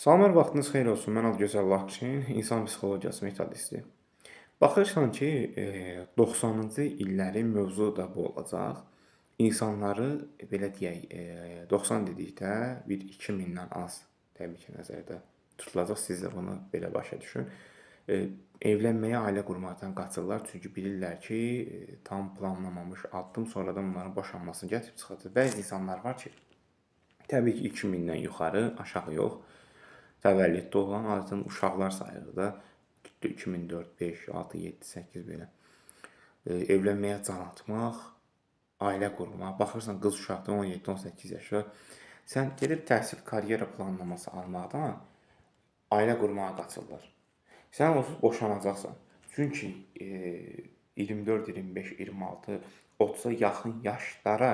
Salamlar, vaxtınız xeyir olsun. Mən Adgözəl Lakçın, insan psixologiyası metodisti. Baxırsan ki, 90-cı illərin mövzu da bu olacaq. İnsanları belə deyək, 90 dedikdə bir 2000-dən az təbii ki, nəzərdə tutulacaq. Siz də bunu belə başa düşün. Evlənməyə, ailə qurmaqdan qaçırlar, çünki bilirlər ki, tam planlamamış addım sonradan onların boşanmasını gətirib çıxacaq. Bəzi insanlar var ki, təbii ki, 2000-dən yuxarı, aşağı yox. Təvəllüddə olan adətən uşaqlar sayılır da 2004, 5, 6, 7, 8 belə. Evlənməyə can atmaq, ailə qurmaq. Baxırsan qız uşaqda 17-18 yaşda sən gedib təhsil, karyera planlaması almaqdan ailə qurmağa qaçırlar. Sən onsuz boşanacaqsan. Çünki 24, 25, 26, 30-a yaxın yaşlara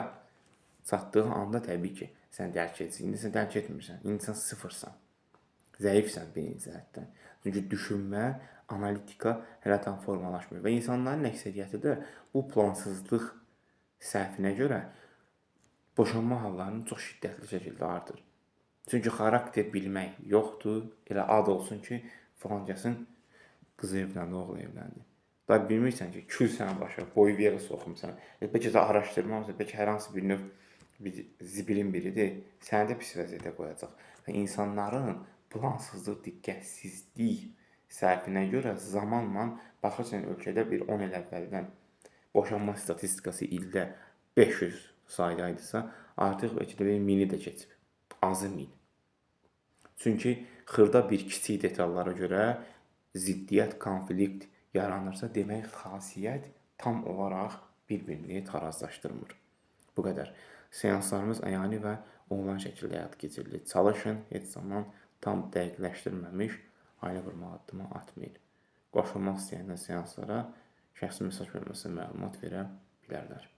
çatdığın anda təbii ki, sən dərk edəcəksən. İndi sən dərk etmirsən. İndi sən sıfırsan. Zəifsən birinci cəhətdən. Çünki düşünmə, analitika hələ tam formalaşmır və insanların əksəriyyəti də bu plansızlıq səhvinə görə boşanma hallarının çox şiddətli şəkildə artır. Çünki xarakter bilmək yoxdur. Elə ad olsun ki, filankəsin qızı evləndi, oğlu evləndi. Da bilmirsən ki, kül sənə başa, boyu bir yerə soxumsan. Bəlkə də araşdırmamısan, bəlkə hər hansı bir növ bir zibilin biridir, səni də pis vəziyyətə qoyacaq. Və insanların plansızlıq, diqqətsizlik səhvinə görə zamanla baxırsan ölkədə bir 10 il əvvəldən boşanma statistikası ildə 500 saydaydısa, artıq bəlkə də 1000-i də keçib. Azı 1000. Çünki xırda bir kiçik detallara görə ziddiyyət, konflikt yaranırsa, demək xasiyyət tam olaraq bir-birini tarazlaşdırmır. Bu qədər. Seanslarımız əyani və onlayn şəkildə həyata keçirilir. Çalışın, heç zaman tam dəqiqləşdirilməmiş ailə qurma addımı atmayın. Qoşulmaq istəyənlər seanslara şəxsi mesaj bölməsinə məlumat verə bilərlər.